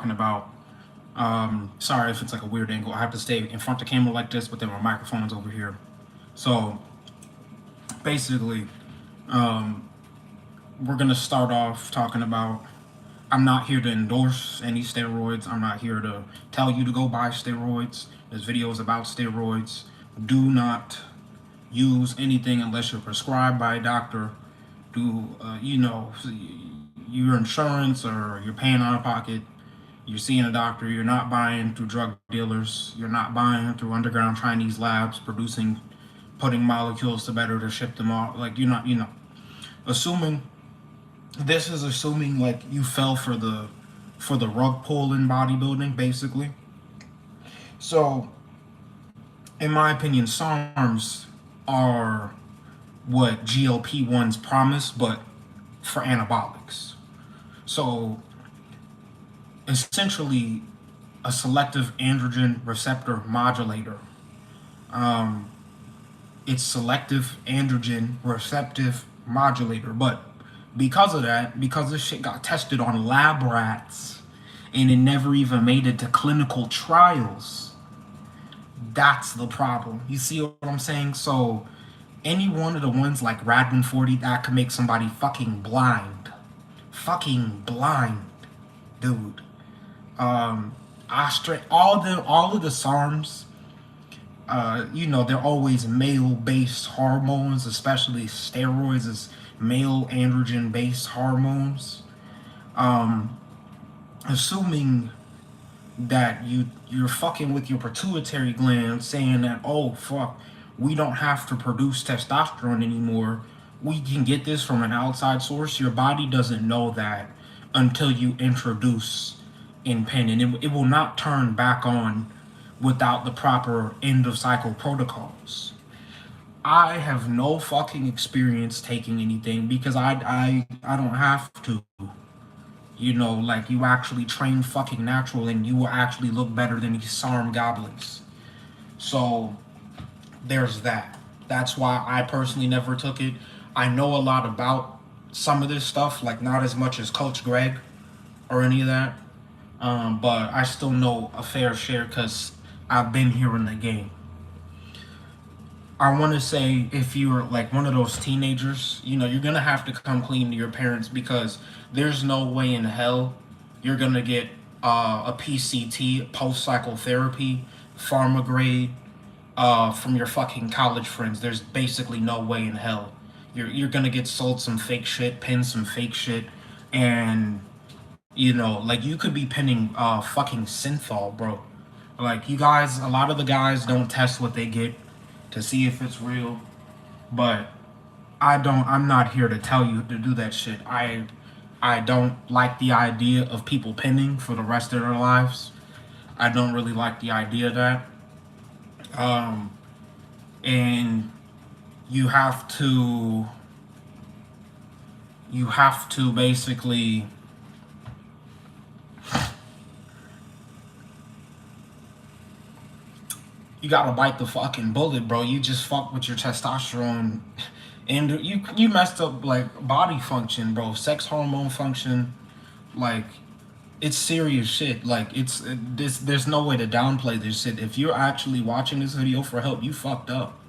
talking about. Sorry if it's like a weird angle. I have to stay in front of the camera like this, but then my microphone's over here. So basically, we're gonna start off talking about. I'm not here to endorse any steroids. I'm not here to tell you to go buy steroids. There's videos about steroids. Do not use anything unless you're prescribed by a doctor. Do your insurance or you're paying out of pocket. You're seeing a doctor. You're not buying through drug dealers. You're not buying through underground Chinese labs putting molecules to better to ship them off. Like you're not, assuming this is assuming like you fell for the rug pull in bodybuilding, basically. So, in my opinion, SARMs are what GLP-1s promise, but for anabolics. So, essentially, a selective androgen receptor modulator. It's selective androgen receptive modulator, but because of that, because this shit got tested on lab rats and it never even made it to clinical trials, that's the problem. You see what I'm saying? So any one of the ones like Rad 140 that could make somebody fucking blind. Fucking blind, dude. All of the SARMs, they're always male-based hormones, especially steroids is male androgen-based hormones. Assuming that you're fucking with your pituitary gland, saying that, oh fuck, we don't have to produce testosterone anymore. We can get this from an outside source. Your body doesn't know that until you introduce InPen, and it will not turn back on without the proper end of cycle protocols. I have no fucking experience taking anything because I don't have to. Like you actually train fucking natural and you will actually look better than these SARM goblins. So there's that. That's why I personally never took it. I know a lot about some of this stuff, like not as much as Coach Greg or any of that. But I still know a fair share because I've been here in the game. I want to say if you're like one of those teenagers, you're going to have to come clean to your parents because there's no way in hell you're going to get a PCT, post-cycle therapy, pharma grade from your fucking college friends. There's basically no way in hell. You're going to get sold some fake shit, pin some fake shit, and, like you could be pinning fucking synthol, bro. Like you guys, a lot of the guys don't test what they get to see if it's real, but I'm not here to tell you to do that shit. I don't like the idea of people pinning for the rest of their lives. I don't really like the idea of that. And you have to basically you gotta bite the fucking bullet, bro. You just fuck with your testosterone, and you messed up like body function, bro. Sex hormone function, like it's serious shit. Like there's no way to downplay this shit. If you're actually watching this video for help, you fucked up.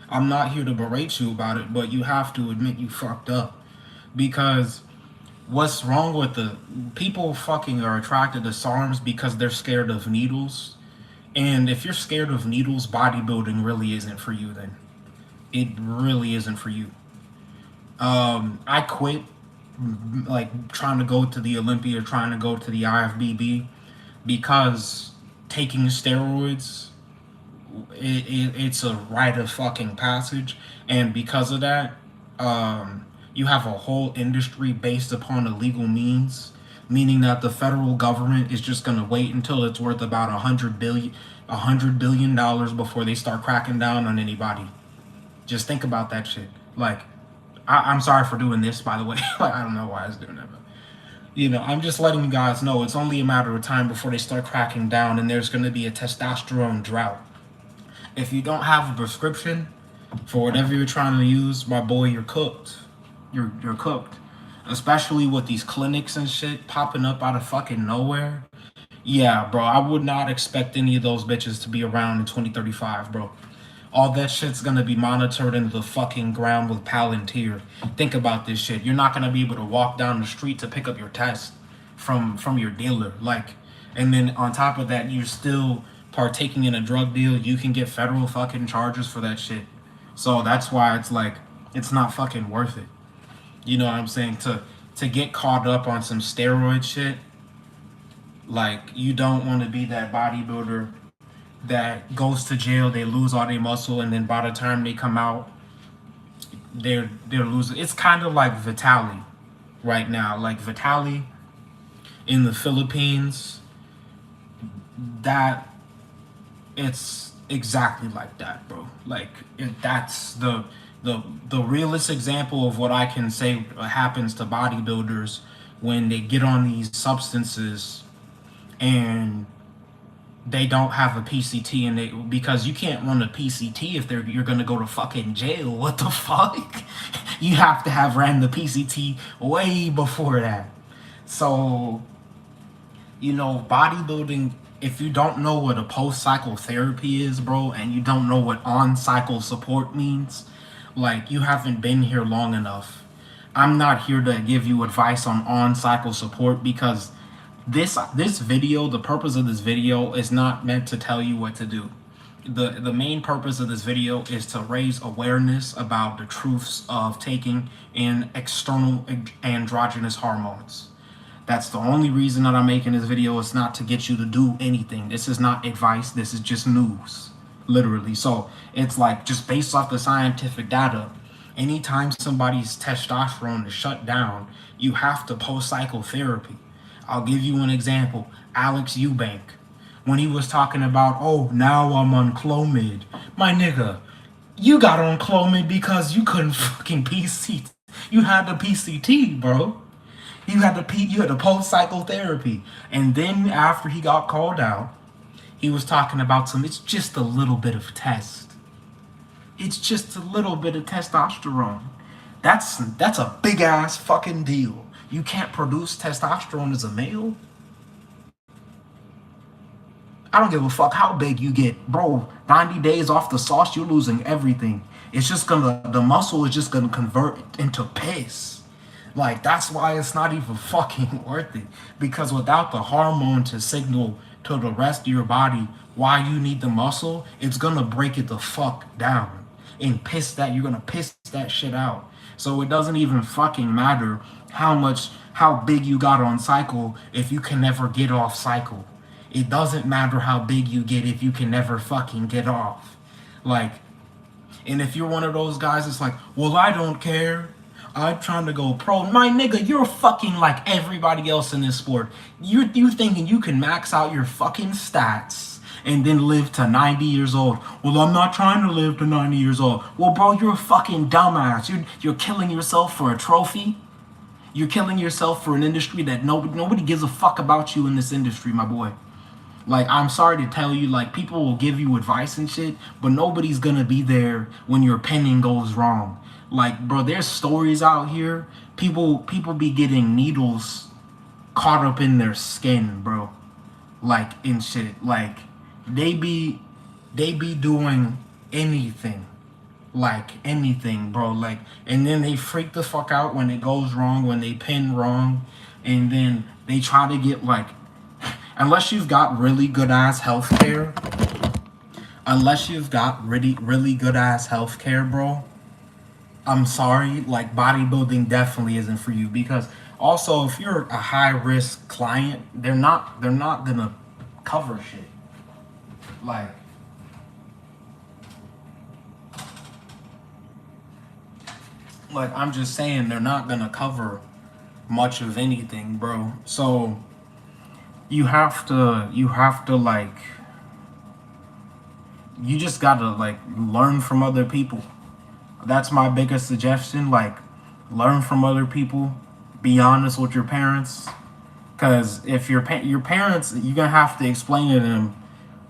I'm not here to berate you about it, but you have to admit you fucked up because what's wrong with the people fucking are attracted to SARMs because they're scared of needles. And if you're scared of needles, bodybuilding really isn't for you then. It really isn't for you. I quit like trying to go to the Olympia, trying to go to the IFBB because taking steroids, it's a rite of fucking passage. And because of that, you have a whole industry based upon illegal means, meaning that the federal government is just going to wait until it's worth about $100 billion before they start cracking down on anybody. Just think about that shit. Like, I'm sorry for doing this, by the way. Like, I don't know why I was doing that, but I'm just letting you guys know it's only a matter of time before they start cracking down, and there's going to be a testosterone drought. If you don't have a prescription for whatever you're trying to use, my boy, you're cooked. You're cooked. Especially with these clinics and shit popping up out of fucking nowhere. Yeah, bro, I would not expect any of those bitches to be around in 2035, bro. All that shit's gonna be monitored into the fucking ground with Palantir. Think about this shit. You're not gonna be able to walk down the street to pick up your test from your dealer. Like, and then on top of that, you're still partaking in a drug deal. You can get federal fucking charges for that shit. So that's why it's like it's not fucking worth it. You know what I'm saying? To get caught up on some steroid shit, like you don't want to be that bodybuilder that goes to jail, they lose all their muscle, and then by the time they come out, they're losing. It's kind of like Vitali right now. Like Vitali in the Philippines, that it's exactly like that, bro. Like that's the realest example of what I can say happens to bodybuilders when they get on these substances and they don't have a PCT, and they, because you can't run a PCT if you're gonna go to fucking jail. What the fuck? You have to have ran the PCT way before that. So, you know, bodybuilding, if you don't know what a post cycle therapy is, bro, and you don't know what on cycle support means, like you haven't been here long enough. I'm not here to give you advice on cycle support because this video, the purpose of this video is not meant to tell you what to do. The main purpose of this video is to raise awareness about the truths of taking in external androgynous hormones. That's the only reason that I'm making this video. It's not to get you to do anything. This is not advice. This is just news, literally. So it's like just based off the scientific data, anytime somebody's testosterone is shut down, you have to post-cycle therapy. I'll give you an example. Alex Eubank, when he was talking about, oh, now I'm on Clomid. My nigga, you got on Clomid because you couldn't fucking PCT. You had the PCT, bro. You had the post cycle therapy. And then after he got called out, he was talking about it's just a little bit of test. It's just a little bit of testosterone. That's a big ass fucking deal. You can't produce testosterone as a male. I don't give a fuck how big you get, bro. 90 days off the sauce, you're losing everything. It's just the muscle is just gonna convert into piss. Like, that's why it's not even fucking worth it. Because without the hormone to signal to the rest of your body why you need the muscle, it's gonna break it the fuck down. And you're gonna piss that shit out. So it doesn't even fucking matter how big you got on cycle if you can never get off cycle. It doesn't matter how big you get if you can never fucking get off. Like, and if you're one of those guys, it's like, well, I don't care. I'm trying to go pro. My nigga, you're fucking like everybody else in this sport. You thinking you can max out your fucking stats and then live to 90 years old. Well, I'm not trying to live to 90 years old. Well, bro, you're a fucking dumbass. You're killing yourself for a trophy. You're killing yourself for an industry that nobody gives a fuck about you in this industry, my boy. Like, I'm sorry to tell you, like, people will give you advice and shit, but nobody's gonna be there when your penning goes wrong. Like, bro, there's stories out here. People be getting needles caught up in their skin, bro. Like, in shit. Like, they be doing anything. Like, anything, bro. Like, and then they freak the fuck out when it goes wrong, when they pin wrong, and then they try to get, like, unless you've got really good ass healthcare, really good ass healthcare, bro, I'm sorry, like, bodybuilding definitely isn't for you. Because also, if you're a high risk client, they're not gonna cover shit. Like I'm just saying, they're not gonna cover much of anything, bro. So you have to like, you just gotta like learn from other people. That's my biggest suggestion. Like, learn from other people. Be honest with your parents. Because if your parents, you're gonna have to explain to them,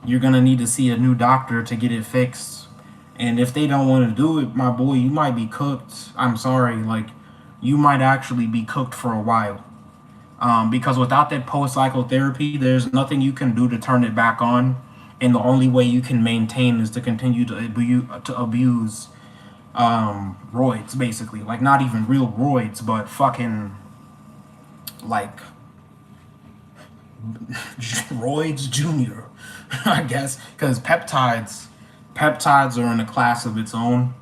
you're gonna need to see a new doctor to get it fixed. And if they don't want to do it, my boy, you might be cooked. I'm sorry, like, you might actually be cooked for a while. Because without that post psychotherapy, there's nothing you can do to turn it back on, and the only way you can maintain is to continue to abuse roids, basically. Like not even real roids, but fucking like roids junior, I guess, because peptides are in a class of its own.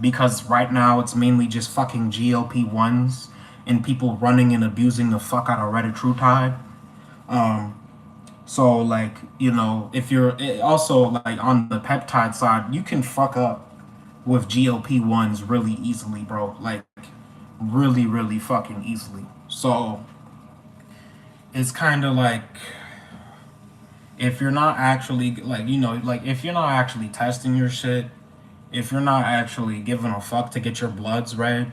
Because right now it's mainly just fucking GLP-1s and people running and abusing the fuck out of retatrutide. So like, if you're also like on the peptide side, you can fuck up with GLP-1s really easily, bro. Like really, really fucking easily. So it's kind of like, if you're not actually like, like if you're not actually testing your shit, if you're not actually giving a fuck to get your bloods read,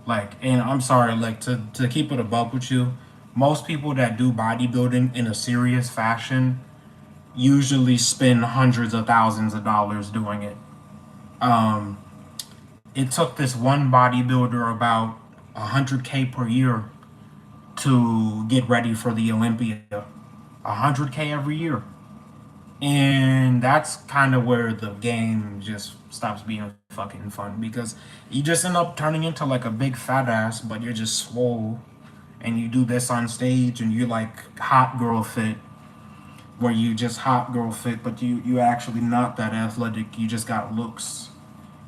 like, and I'm sorry, like to keep it a buck with you, most people that do bodybuilding in a serious fashion usually spend hundreds of thousands of dollars doing it. Um, it took this one bodybuilder about 100K per year to get ready for the Olympia. 100K every year. And that's kind of where the game just stops being fucking fun, because you just end up turning into like a big fat ass, but you're just swole. And you do this on stage and you're like hot girl fit, where you just hot girl fit, but you actually not that athletic. You just got looks.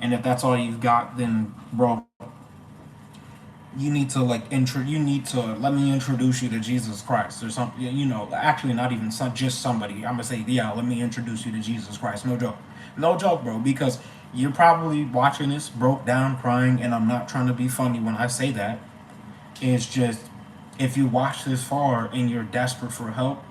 And if that's all you've got, then bro, you need to you need to let me introduce you to Jesus Christ or something. Actually not even just somebody. I'm gonna say, yeah, let me introduce you to Jesus Christ. No joke. No joke, bro, because you're probably watching this broke down crying, and I'm not trying to be funny when I say that. It's just, if you watch this far and you're desperate for help,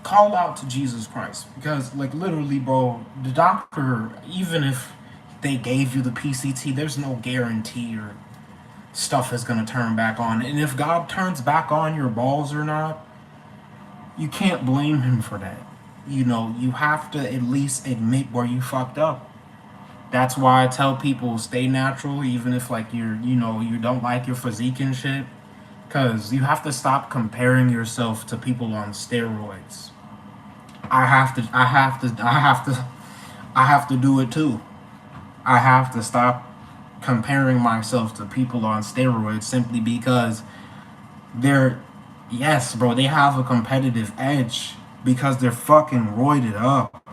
call out to Jesus Christ, because like literally, bro, the doctor, even if they gave you the PCT, there's no guarantee or stuff is going to turn back on. And if God turns back on your balls or not, you can't blame him for that. You have to at least admit where you fucked up. That's why I tell people, stay natural, even if like you don't like your physique and shit, cuz you have to stop comparing yourself to people on steroids. I have to do it too. I have to stop comparing myself to people on steroids, simply because they're, yes, bro, they have a competitive edge because they're fucking roided up.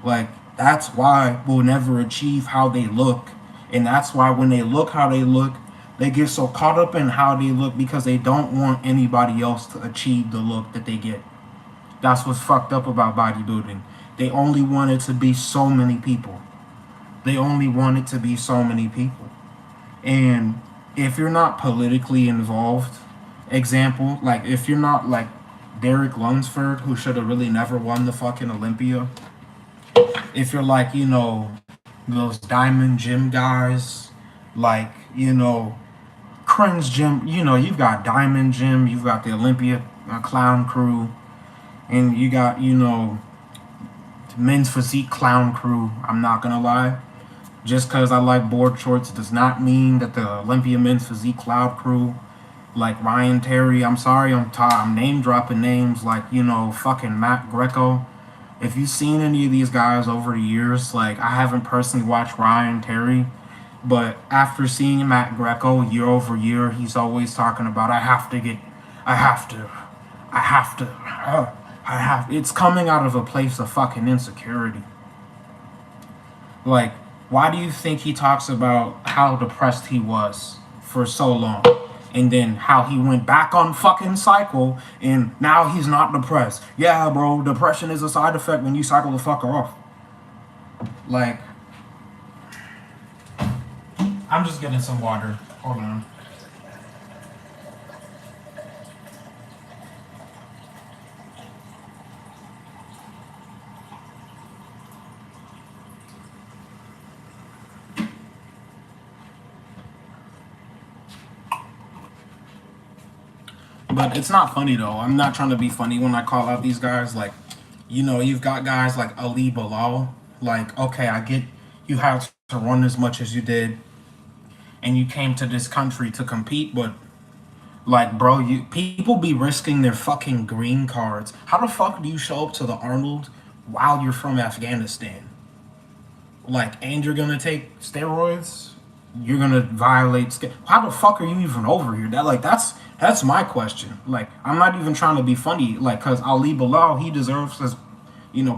Like, that's why we'll never achieve how they look. And that's why when they look how they look, they get so caught up in how they look because they don't want anybody else to achieve the look that they get. That's what's fucked up about bodybuilding. They only want it to be so many people. They only want it to be so many people. And if you're not politically involved, example, like if you're not like Derek Lunsford, who should have really never won the fucking Olympia, if you're like, those Diamond Gym guys, like, Cringe Gym, you've got Diamond Gym, you've got the Olympia Clown Crew, and you got, Men's Physique Clown Crew. I'm not gonna lie. Just because I like board shorts does not mean that the Olympia Men's Physique Cloud Crew, like Ryan Terry, I'm sorry, I'm name dropping names, like, fucking Matt Greco. If you've seen any of these guys over the years, like, I haven't personally watched Ryan Terry, but after seeing Matt Greco year over year, he's always talking about, I have to get, I have to, I have to, I have. It's coming out of a place of fucking insecurity. Like, why do you think he talks about how depressed he was for so long? And then how he went back on fucking cycle and now he's not depressed. Yeah, bro, depression is a side effect when you cycle the fucker off. Like, I'm just getting some water. Hold on. But it's not funny though. I'm not trying to be funny when I call out these guys. Like, you've got guys like Ali Bilal. Like, okay, I get you have to run as much as you did, and you came to this country to compete, but Like, bro, you people be risking their fucking green cards. How the fuck do you show up to the Arnold while you're from Afghanistan? Like, and you're gonna take steroids? You're gonna violate. How the fuck are you even over here? That's my question. Like, I'm not even trying to be funny. Like, cause Ali Bilal, he deserves his,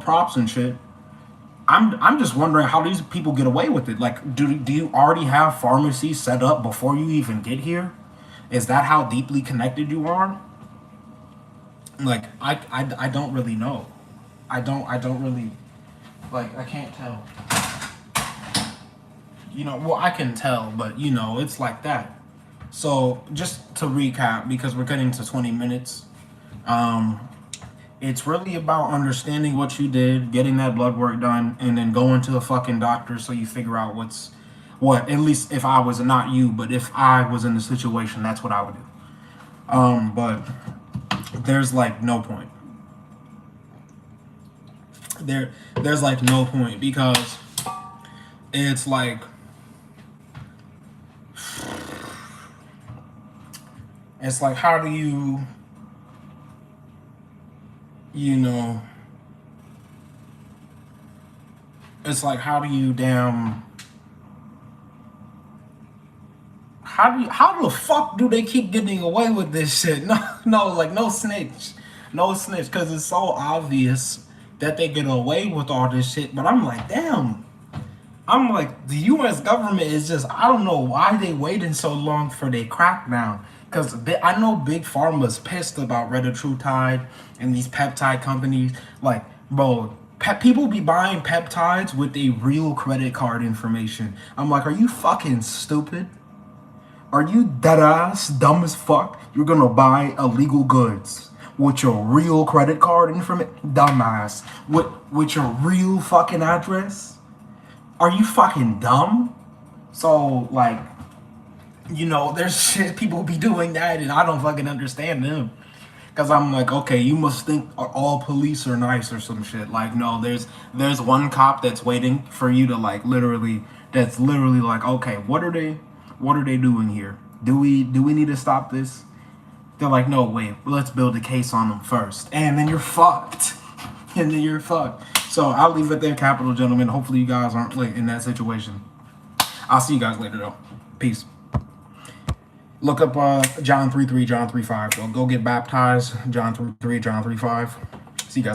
props and shit. I'm just wondering how these people get away with it. Like, do you already have pharmacies set up before you even get here? Is that how deeply connected you are? Like, I don't really know. I don't really, like, I can't tell. Well, I can tell, but it's like that. So just to recap, because we're getting to 20 minutes, um, it's really about understanding what you did, getting that blood work done, and then going to a fucking doctor so you figure out what's what. At least if I was not you, but if I was in the situation, that's what I would do. But there's like no point. There's like no point because it's like how do you know it's like how do you damn how the fuck do they keep getting away with this shit? No, like no snitch, because it's so obvious that they get away with all this shit. But I'm like, damn. I'm like, the U.S. government is just, I don't know why they waiting so long for their crackdown. Because I know Big Pharma's pissed about Retatrutide and these peptide companies. Like, bro, people be buying peptides with a real credit card information. I'm like, are you fucking stupid? Are you dead ass dumb as fuck? You're gonna buy illegal goods with your real credit card information? Dumbass. With your real fucking address? Are you fucking dumb? So, like, there's shit people be doing that, and I don't fucking understand them. Cause I'm like, okay, you must think all police are nice or some shit. Like, no, there's one cop that's waiting for you to like that's literally like, okay, what are they doing here? Do we need to stop this? They're like, no, wait, let's build a case on them first, and then you're fucked. And then you're fucked. So I'll leave it there, capital gentlemen. Hopefully you guys aren't like in that situation. I'll see you guys later though. Peace. Look up John 3:3, John 3:5. Go get baptized. John 3:3, John 3:5.